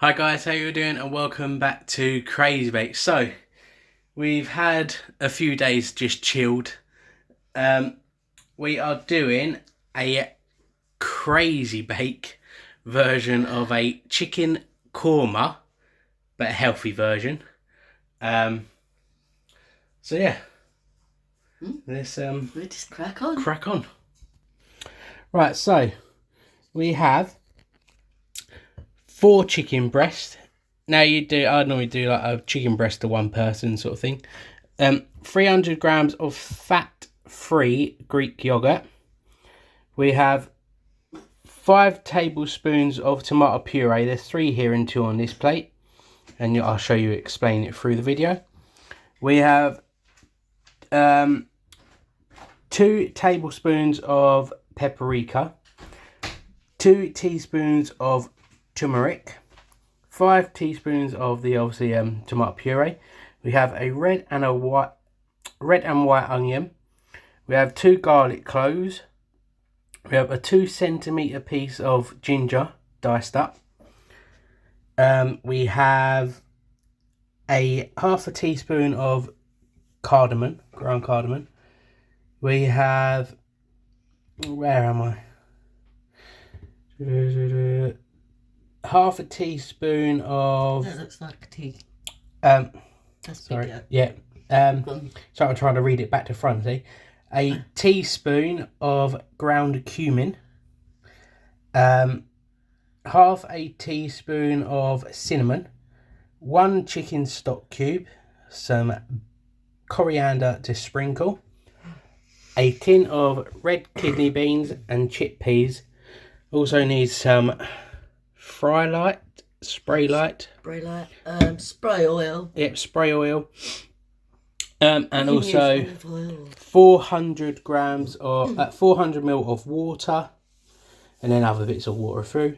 Hi guys, how you doing and welcome back to Crazy Bake. So, we've had a few days just chilled. We are doing a crazy bake version of a chicken korma, but a healthy version. So yeah, let's we just crack on. Crack on. Right, so we have 4 chicken breasts. Now I normally do like a chicken breast to one person sort of thing. 300 grams of fat-free Greek yogurt. We have 5 tablespoons of tomato puree. There's 3 here and 2 on this plate, and I'll show you explain it through the video. We have 2 tablespoons of paprika, 2 teaspoons of turmeric, 5 teaspoons of the tomato puree. We have a red and white onion. We have 2 garlic cloves. We have a 2 centimeter piece of ginger diced up. We have a half a teaspoon of cardamom, ground cardamom. We have, where am I? Half a teaspoon of. That looks like a tea. That's sorry. bigger. Yeah. So I'm trying to read it back to front. See, a teaspoon of ground cumin. Half a teaspoon of cinnamon. 1 chicken stock cube. Some coriander to sprinkle. A tin of red kidney beans and chickpeas. Also needs some spray oil. Yep, spray oil. And also 400 grams or 400 ml of water, and then other bits of water through.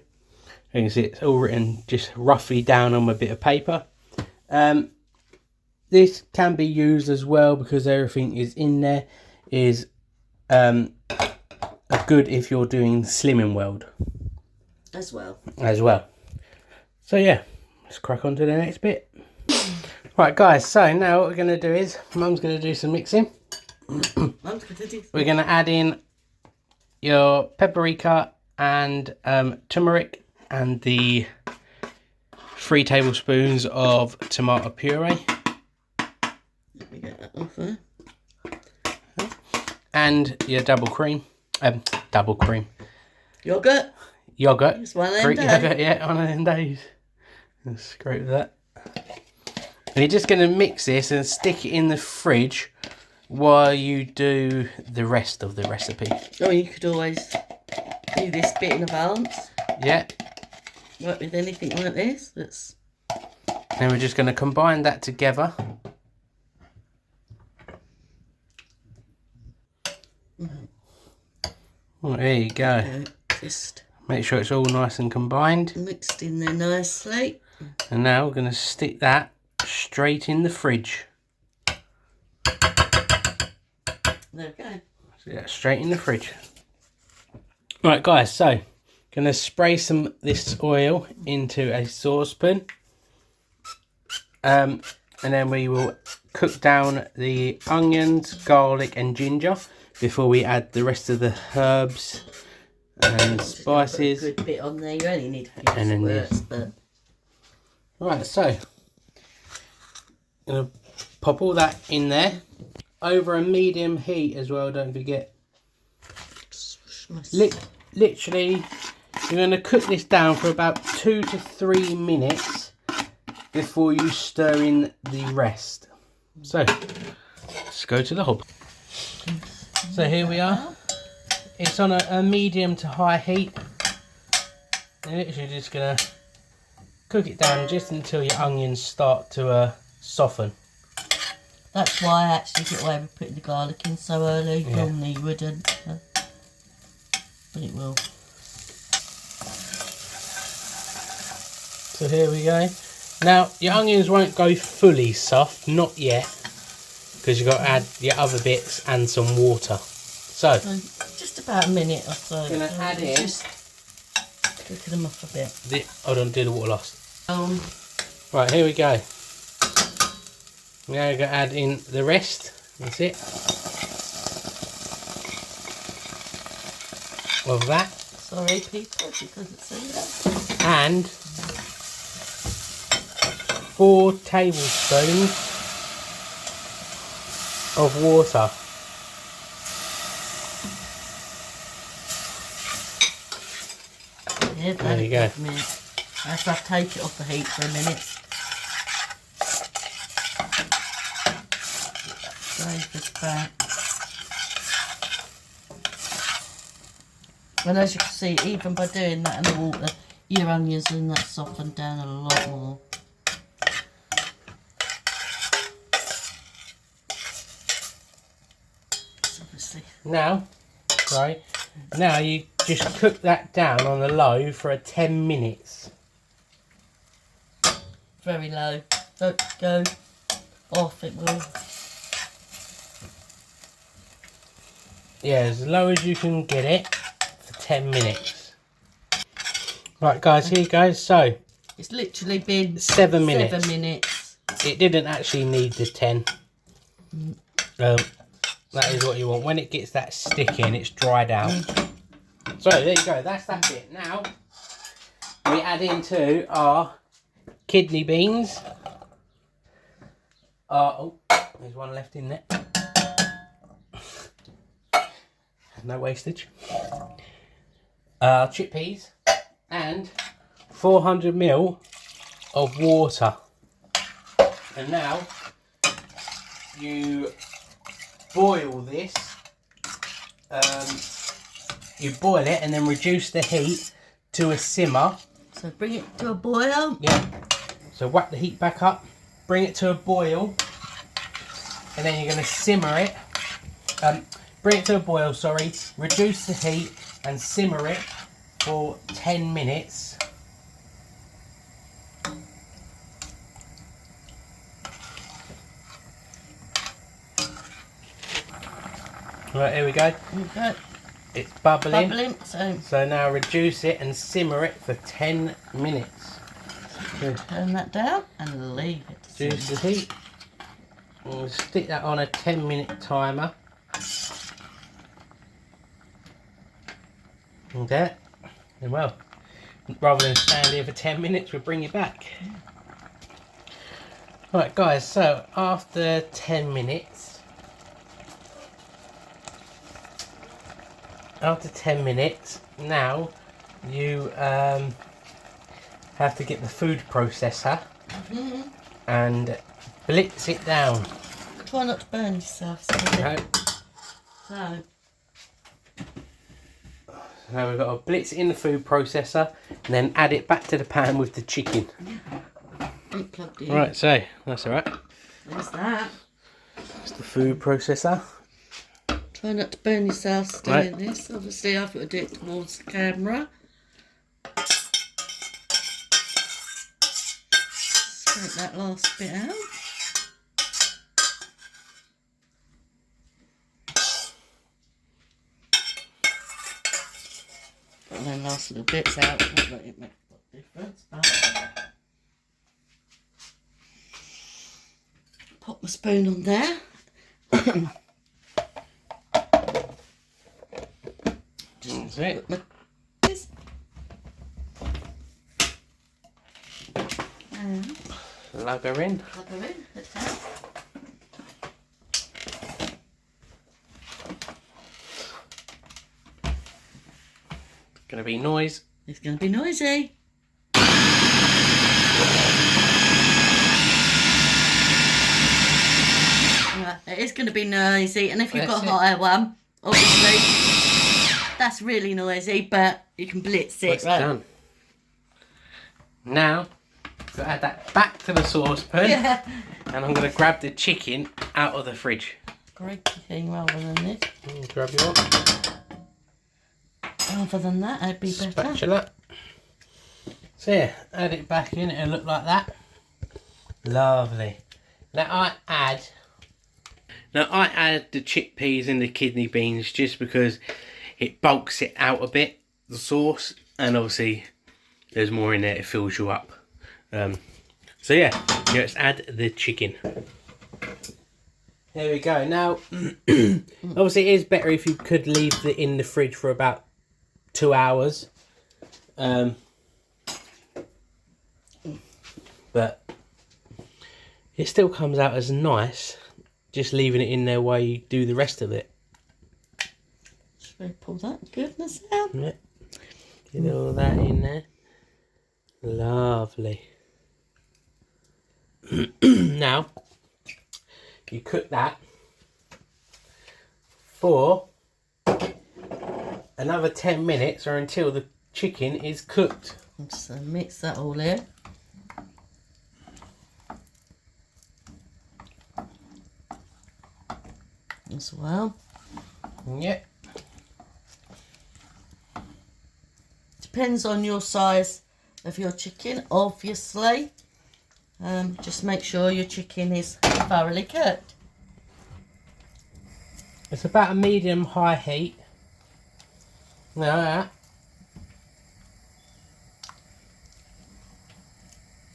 You can see it's all written just roughly down on a bit of paper. This can be used as well because everything is in there is good if you're doing Slimming World as well. So yeah, let's crack on to the next bit. Right guys, so now what we're going to do is Mum's going to do some mixing. We're going to add in your paprika and turmeric and the 3 tablespoons of tomato puree. Let me get that off there. And your double cream. Yogurt. It's one of them Greek days. yogurt, yeah, one of them days. That's great with that. And you're just going to mix this and stick it in the fridge while you do the rest of the recipe. Oh, you could always do this bit in advance. Yeah. Work with anything like this. Then we're just going to combine that together. Oh, there you go. Okay, just make sure it's all nice and combined. Mixed in there nicely. And now we're going to stick that straight in the fridge. There we go. So yeah, straight in the fridge. Right guys, so going to spray this oil into a saucepan. And then we will cook down the onions, garlic and ginger before we add the rest of the herbs and spices. Put a good bit on there. You only need a few squirts, but right, so gonna pop all that in there over a medium heat as well. Don't forget. Literally, you're going to cook this down for about 2 to 3 minutes before you stir in the rest. So let's go to the hob. So here we are. It's on a medium to high heat. You're literally just going to cook it down just until your onions start to soften. That's why I actually get away with putting the garlic in so early. Yeah. Normally you wouldn't, but it will. So here we go. Now your onions won't go fully soft, not yet, because you've got to add your other bits and some water. So just about a minute or so. I'm going to add in. Just cooking them off a bit. Hold on, do the water last. Right, here we go. Now we're going to add in the rest. That's it. Of that. Sorry, people, if you couldn't see that. And 4 tablespoons of water. Yeah, there you go. I have to take it off the heat for a minute. Save this back. And as you can see, even by doing that in the water, your onions and that softened down a lot more. So obviously. Now, right, now you just cook that down on the low for 10 minutes. Very low. Don't go off, it will. Yeah, as low as you can get it for 10 minutes. Right guys, here you go. So it's literally been 7 minutes. 7 minutes. It didn't actually need the 10. That is what you want. When it gets that sticky and it's dried out. So there you go, that's that bit. Now we add into our kidney beans. Oh, there's one left in there. No wastage. Chickpeas and 400 ml of water. And now you boil this. You boil it and then reduce the heat to a simmer. So bring it to a boil. Yeah. So whack the heat back up, bring it to a boil, and then you're going to simmer it. Bring it to a boil, sorry, reduce the heat and simmer it for 10 minutes. Right, here we go. Okay. It's bubbling. So now reduce it and simmer it for 10 minutes. turn that down and leave it. Reduce the heat. We'll stick that on a 10-minute timer. Okay. And well, rather than stand here for 10 minutes, we'll bring you back. Right guys, so after 10 minutes, now you have to get the food processor and blitz it down. Try not to burn yourself. Okay. So Now we've got to blitz it in the food processor and then add it back to the pan with the chicken. Right, so that's alright. There's that. That's the food processor. Try not to burn yourself doing this. Obviously I've got to do it towards the camera. Scrape that last bit out. And then last little bits out. Not that it makes a difference, but pop my spoon on there. That's it. And Lug her in. plug her in. That's it. Gonna be noise. It's going to be noisy. Right, it is going to be noisy, and if you've got a higher one, obviously, that's really noisy, but you can blitz it. It's done. Now, to add that back to the saucepan, and I'm going to grab the chicken out of the fridge. Great thing rather than this. Grab your Rather than that, it'd be better. spatula. So yeah, add it back in, it'll look like that. Lovely. Now I add the chickpeas and the kidney beans just because it bulks it out a bit, the sauce, and obviously there's more in there, it fills you up. So yeah, let's add the chicken. There we go. Now, obviously it is better if you could leave it in the fridge for about 2 hours. But it still comes out as nice, just leaving it in there while you do the rest of it. Should we pull that goodness out? Yeah. Get all that in there. Lovely. Now, you cook that for another 10 minutes or until the chicken is cooked. So mix that all in. As well. Yeah. Depends on your size of your chicken, obviously. Just make sure your chicken is thoroughly cooked. It's about a medium-high heat. Now that.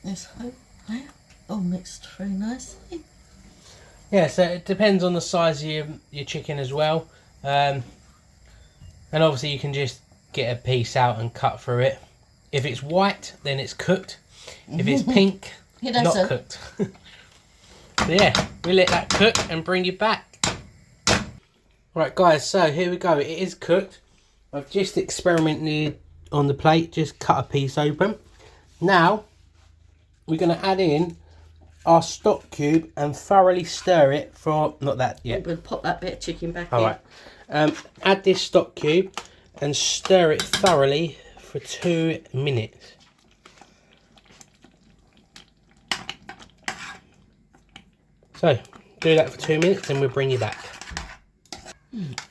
It's all mixed very nicely. Yeah, so it depends on the size of your chicken as well. And obviously you can just get a piece out and cut through it. If it's white, then it's cooked. If it's pink, not cooked. So yeah, we'll let that cook and bring you back. Right guys, so here we go. It is cooked. I've just experimented on the plate, just cut a piece open. Now, we're going to add in our stock cube and thoroughly stir it for, not that yet. We'll pop that bit of chicken back in. Alright, add this stock cube and stir it thoroughly for 2 minutes. So, do that for 2 minutes and we'll bring you back.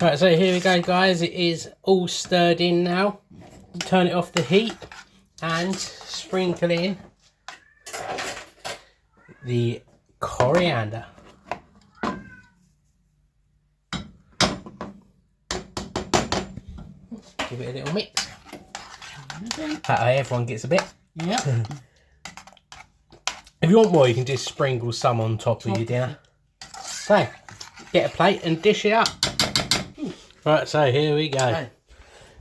Right, so here we go guys, it is all stirred in now. Turn it off the heat and sprinkle in the coriander. Give it a little mix. That way everyone gets a bit. Yeah. If you want more, you can just sprinkle some on top of your dinner. So, get a plate and dish it up. Right, so here we go. Okay.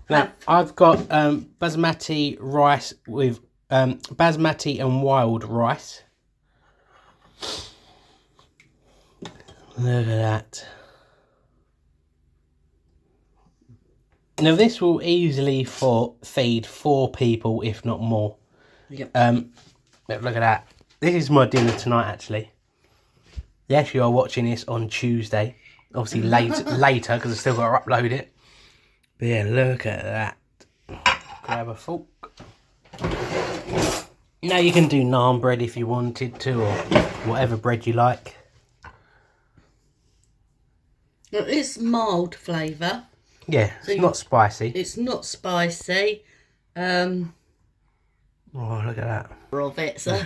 Now, I've got basmati rice with basmati and wild rice. Look at that. Now, this will easily feed 4 people, if not more. Yep. Look at that. This is my dinner tonight, actually. Yes, you are watching this on Tuesday. Obviously later, because I've still got to upload it. But yeah, look at that. Grab a fork. Now you can do naan bread if you wanted to, or whatever bread you like. It's mild flavour. Yeah, So it's not spicy. It's not spicy. Oh, look at that. Of it, so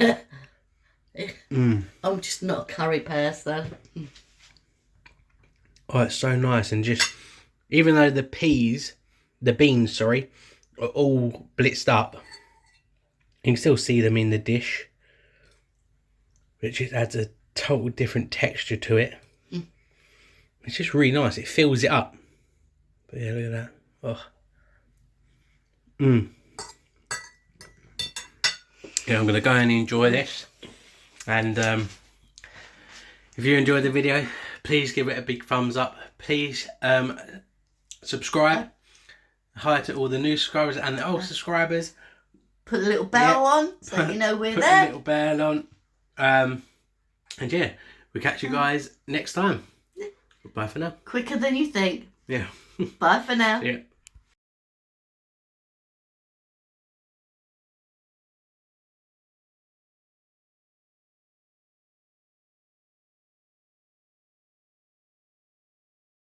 I'm just not a curry person. Oh, it's so nice, and just, even though the beans, are all blitzed up, you can still see them in the dish. It just adds a total different texture to it. It's just really nice. It fills it up. But yeah, look at that. Oh. Yeah, I'm going to go and enjoy this. And if you enjoyed the video, please give it a big thumbs up. Please subscribe. Hi to all the new subscribers and the old subscribers. Put a little bell on so you know we're Put there. a little bell on. And yeah, we'll catch you guys next time. Bye for now. Quicker than you think. Yeah. Bye for now. Yeah.